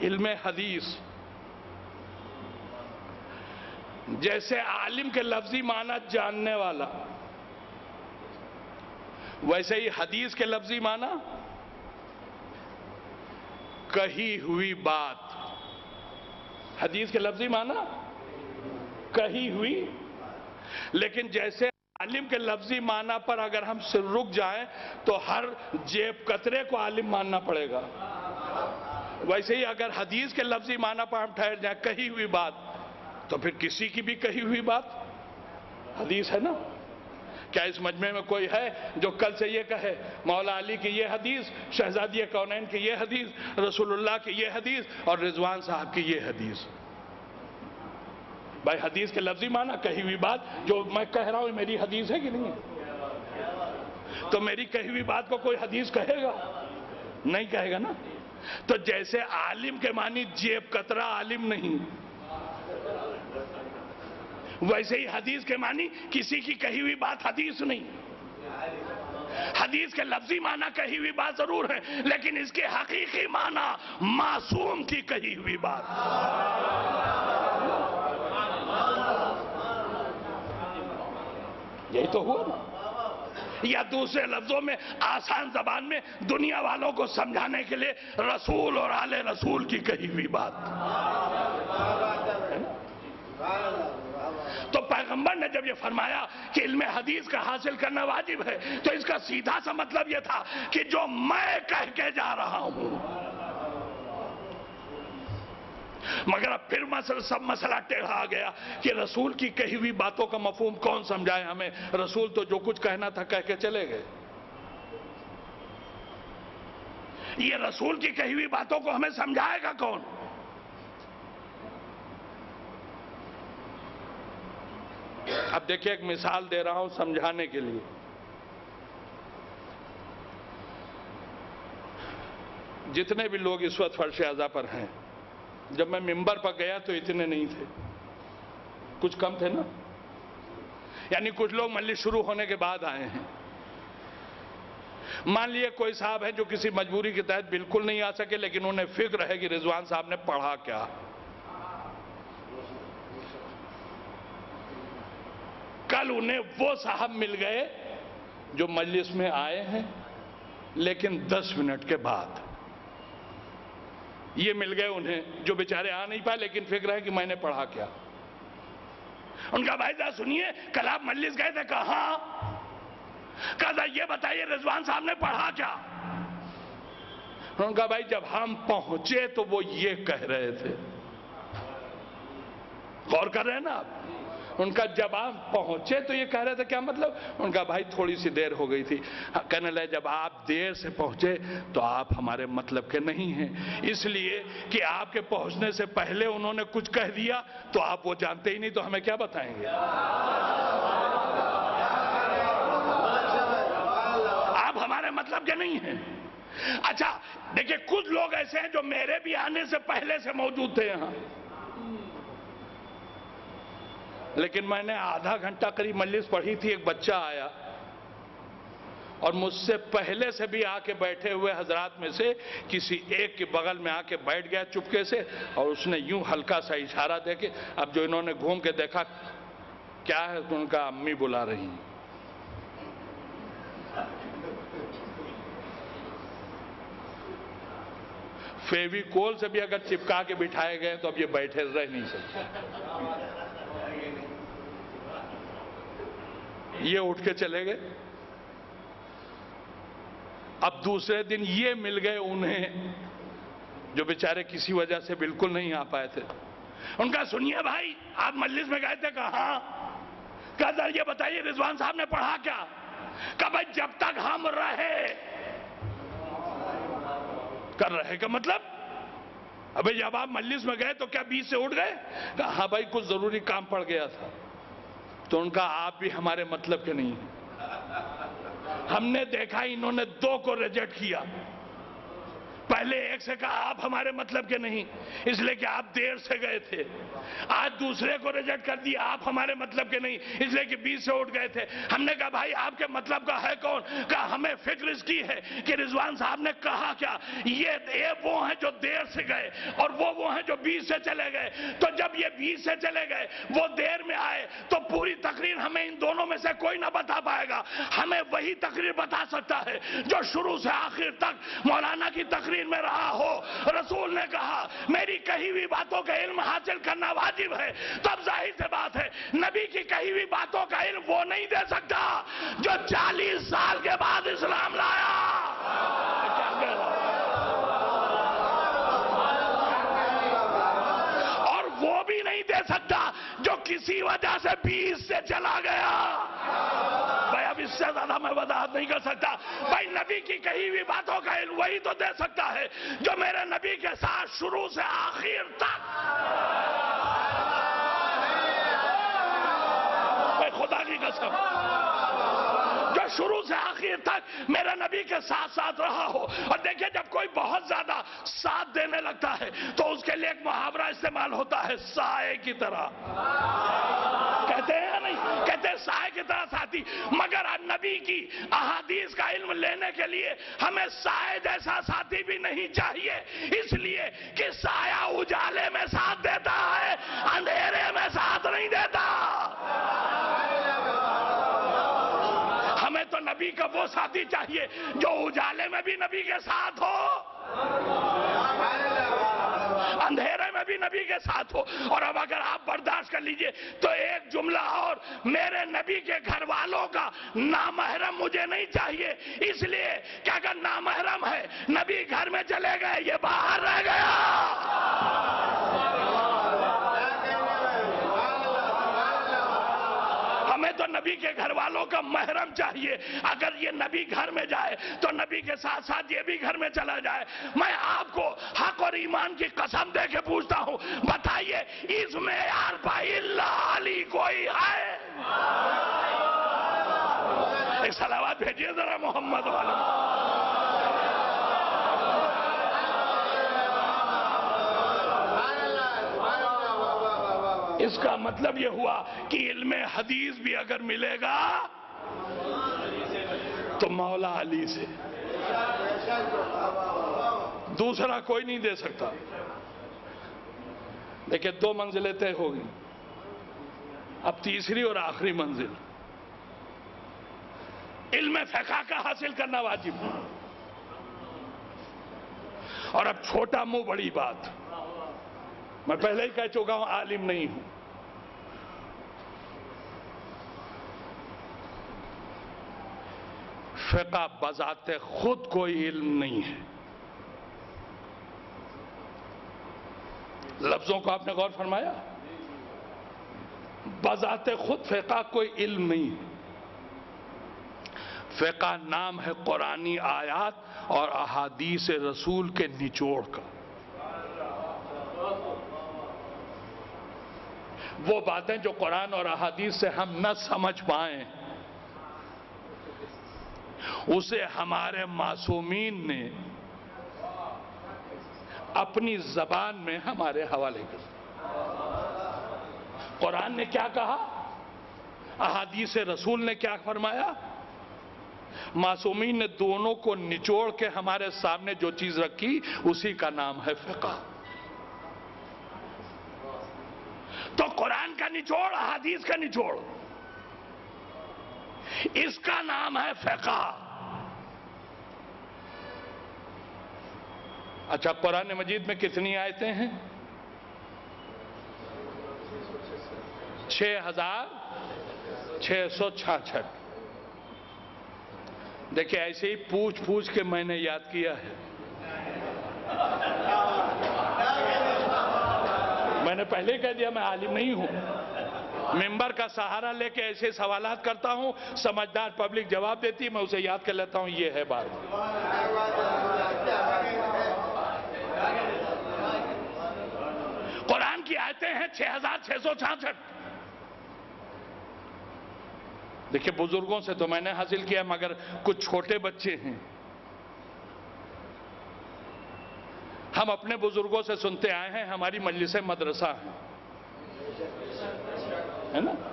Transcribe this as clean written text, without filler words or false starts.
علم حدیث جیسے عالم کے لفظی معنی جاننے والا، ویسے ہی حدیث کے لفظی معنی کہی ہوئی بات۔ حدیث کے لفظی معنی کہی ہوئی، لیکن جیسے عالم کے لفظی معنی پر اگر ہم سے رک جائیں تو ہر جیب کترے کو عالم ماننا پڑے گا، ویسے ہی اگر حدیث کے لفظی معنی پر ہم ٹھہر جائیں کہی ہوئی بات، تو پھر کسی کی بھی کہی ہوئی بات حدیث ہے نا۔ کیا اس مجمع میں کوئی ہے جو کل سے یہ کہے مولا علی کی یہ حدیث، شہزادی کونین کی یہ حدیث، رسول اللہ کی یہ حدیث اور رضوان صاحب کی یہ حدیث؟ بھائی حدیث کے لفظی معنی کہی ہوئی بات، جو میں کہہ رہا ہوں میری حدیث ہے کہ نہیں ہے؟ تو میری کہی ہوئی بات کو کوئی حدیث کہے گا؟ نہیں کہے گا نا۔ تو جیسے عالم کے معنی جیب کترا عالم نہیں، ویسے ہی حدیث کے معنی کسی کی کہی ہوئی بات حدیث نہیں۔ حدیث کے لفظی معنی کہی ہوئی بات ضرور ہے، لیکن اس کے حقیقی معنی معصوم کی کہی ہوئی بات۔ یہی تو ہوا نا۔ یا دوسرے لفظوں میں آسان زبان میں دنیا والوں کو سمجھانے کے لیے رسول اور آل رسول کی کہی ہوئی بات۔ تو پیغمبر نے جب یہ فرمایا کہ علم حدیث کا حاصل کرنا واجب ہے، تو اس کا سیدھا سا مطلب یہ تھا کہ جو میں کہہ کے جا رہا ہوں، مگر اب پھر سب مسئلہ ٹیڑھا آ گیا کہ رسول کی کہی ہوئی باتوں کا مفہوم کون سمجھائے ہمیں؟ رسول تو جو کچھ کہنا تھا کہہ کے چلے گئے۔ یہ رسول کی کہی ہوئی باتوں کو ہمیں سمجھائے گا کون؟ اب دیکھیں ایک مثال دے رہا ہوں سمجھانے کے لیے۔ جتنے بھی لوگ اس وقت فرش اعضا پر ہیں، جب میں ممبر پر گیا تو اتنے نہیں تھے، کچھ کم تھے نا، یعنی کچھ لوگ مجلس شروع ہونے کے بعد آئے ہیں۔ مان لیے کوئی صاحب ہیں جو کسی مجبوری کے تحت بالکل نہیں آ سکے، لیکن انہیں فکر ہے کہ رضوان صاحب نے پڑھا کیا۔ کل انہیں وہ صاحب مل گئے جو مجلس میں آئے ہیں لیکن 10 منٹ کے بعد۔ یہ مل گئے انہیں جو بیچارے آ نہیں پائے لیکن فکر ہے کہ میں نے پڑھا کیا۔ ان کا بھائی ذرا سنیے، کل آپ مجلس گئے تھے، کہاں؟ کہا یہ بتائیے رضوان صاحب نے پڑھا کیا؟ ان کا بھائی جب ہم پہنچے تو وہ یہ کہہ رہے تھے۔ غور کر رہے ہیں نا آپ؟ ان کا جب آپ پہنچے تو یہ کہہ رہے تھے، کیا مطلب؟ ان کا بھائی تھوڑی سی دیر ہو گئی تھی۔ کہنے لگے جب آپ دیر سے پہنچے تو آپ ہمارے مطلب کے نہیں ہیں، اس لیے کہ آپ کے پہنچنے سے پہلے انہوں نے کچھ کہہ دیا تو آپ وہ جانتے ہی نہیں، تو ہمیں کیا بتائیں گے؟ آپ ہمارے مطلب کے نہیں ہیں۔ اچھا دیکھیں، کچھ لوگ ایسے ہیں جو میرے بھی آنے سے پہلے سے موجود تھے یہاں، لیکن میں نے آدھا گھنٹہ قریب مجلس پڑھی تھی، ایک بچہ آیا اور مجھ سے پہلے سے بھی آ کے بیٹھے ہوئے حضرات میں سے کسی ایک کے بغل میں آ کے بیٹھ گیا چپکے سے، اور اس نے یوں ہلکا سا اشارہ دے کے، اب جو انہوں نے گھوم کے دیکھا کیا ہے تو ان کا امی بلا رہی ہیں۔ فیویکول سے بھی اگر چپکا کے بٹھائے گئے تو اب یہ بیٹھے رہ نہیں سکتے۔ یہ اٹھ کے چلے گئے۔ اب دوسرے دن یہ مل گئے انہیں جو بیچارے کسی وجہ سے بالکل نہیں آ پائے تھے۔ ان کا سنیے بھائی، آپ مجلس میں گئے تھے، کہاں؟ کہا ذرا یہ بتائیے رضوان صاحب نے پڑھا کیا؟ کہا بھائی جب تک ہم رہے کر رہے کا مطلب؟ ابھی جب آپ مجلس میں گئے تو کیا بیچ سے اٹھ گئے؟ کہا ہاں بھائی کچھ ضروری کام پڑ گیا تھا۔ تو ان کا آپ بھی ہمارے مطلب کے نہیں ہیں۔ ہم نے دیکھا انہوں نے 2 کو ریجیکٹ کیا، پہلے ایک سے کہا آپ ہمارے مطلب کے نہیں اس لیے کہ آپ دیر سے گئے تھے، آج دوسرے کو ریجیکٹ کر دیا آپ ہمارے مطلب کے نہیں اس لیے کہ بیچ سے اٹھ گئے تھے۔ ہم نے کہا بھائی آپ کے مطلب کا ہے کون؟ کہا ہمیں فکر اس کی ہے کہ رضوان صاحب نے کہا کیا، یہ وہ ہیں جو دیر سے گئے اور وہ ہیں جو بیچ سے چلے گئے، تو جب یہ بیچ سے چلے گئے وہ دیر میں آئے تو پوری تقریر ہمیں ان دونوں میں سے کوئی نہ بتا پائے گا، ہمیں وہی تقریر بتا سکتا ہے جو شروع سے آخر تک مولانا کی تقریر میں رہا ہو۔ رسول نے کہا میری کہی ہوئی باتوں کا علم حاصل کرنا واجب ہے، تب ظاہر سے بات ہے نبی کی کہی ہوئی باتوں کا علم وہ نہیں دے سکتا جو 40 سال کے بعد اسلام لایا۔ اور وہ بھی نہیں دے سکتا جو کسی وجہ سے بیچ سے چلا گیا۔ بھائی اب اس سے زیادہ میں وضاحت نہیں کر سکتا۔ بھائی نبی کی کہی ہوئی باتوں کا علم وہی تو دے سکتا ہے جو میرے نبی کے ساتھ شروع سے آخر تک، بھائی خدا کی قسم، جو شروع سے آخر تک میرے نبی کے ساتھ ساتھ رہا ہو۔ اور دیکھیں جب کوئی بہت زیادہ ساتھ دینے لگتا ہے تو اس کے لیے ایک محاورہ استعمال ہوتا ہے سائے کی طرح، کہتے ہیں یا نہیں؟ کہتے ہیں سائے کی طرح ساتھی، مگر نبی کی احادیث کا علم لینے کے لیے ہمیں سائے جیسا ساتھی بھی نہیں چاہیے، اس لیے کہ سایہ اجالے میں ساتھ دیتا ہے، اندھیرے میں ساتھ نہیں دیتا۔ ہمیں تو نبی کا وہ ساتھی چاہیے جو اجالے میں بھی نبی کے ساتھ ہو، اندھیرے میں بھی نبی کے ساتھ ہو۔ اور اب اگر آپ برداشت کر لیجئے تو ایک جملہ اور، میرے نبی کے گھر والوں کا نامحرم مجھے نہیں چاہیے، اس لیے کہ اگر نامحرم ہے نبی گھر میں چلے گئے یہ باہر رہ گیا۔ ہمیں تو نبی کے گھر والوں کا محرم چاہیے، اگر یہ نبی گھر میں جائے تو نبی کے ساتھ ساتھ یہ بھی گھر میں چلا جائے۔ میں آپ کو حق اور ایمان کی قسم دے کے پوچھتا ہوں، بتائیے اس میں یار بھائی اللہ علی کوئی ہے؟ ایک صلوات بھیجیے ذرا محمد والا۔ اس کا مطلب یہ ہوا کہ علم حدیث بھی اگر ملے گا تو مولا علی سے، دوسرا کوئی نہیں دے سکتا۔ دیکھیں 2 منزلیں طے ہوگی، اب تیسری اور آخری منزل علم فقہ کا حاصل کرنا واجب ہے۔ اور اب چھوٹا منہ بڑی بات، میں پہلے ہی کہہ چکا ہوں عالم نہیں ہوں، فقہ بذات خود کوئی علم نہیں ہے۔ لفظوں کو آپ نے غور فرمایا؟ بذات خود فقہ کوئی علم نہیں ہے۔ فقہ نام ہے قرآنی آیات اور احادیث رسول کے نچوڑ کا، وہ باتیں جو قرآن اور احادیث سے ہم نہ سمجھ پائیں اسے ہمارے معصومین نے اپنی زبان میں ہمارے حوالے کر۔ قرآن نے کیا کہا، احادیث رسول نے کیا فرمایا، معصومین نے دونوں کو نچوڑ کے ہمارے سامنے جو چیز رکھی اسی کا نام ہے فقہ۔ تو قرآن کا نچوڑ، احادیث کا نچوڑ، اس کا نام ہے فقہ۔ اچھا قرآن مجید میں کتنی آیتیں ہیں؟ 6666۔ دیکھیں ایسے ہی پوچھ پوچھ کے میں نے یاد کیا ہے، میں نے پہلے کہہ دیا میں عالم نہیں ہوں، ممبر کا سہارا لے کے ایسے سوالات کرتا ہوں، سمجھدار پبلک جواب دیتی، میں اسے یاد کر لیتا ہوں، یہ ہے بات۔ قرآن کی آیتیں ہیں 6666۔ دیکھیں بزرگوں سے تو میں نے حاصل کیا، مگر کچھ چھوٹے بچے ہیں ہم اپنے بزرگوں سے سنتے آئے ہیں، ہماری مجلس مدرسہ ہے نا؟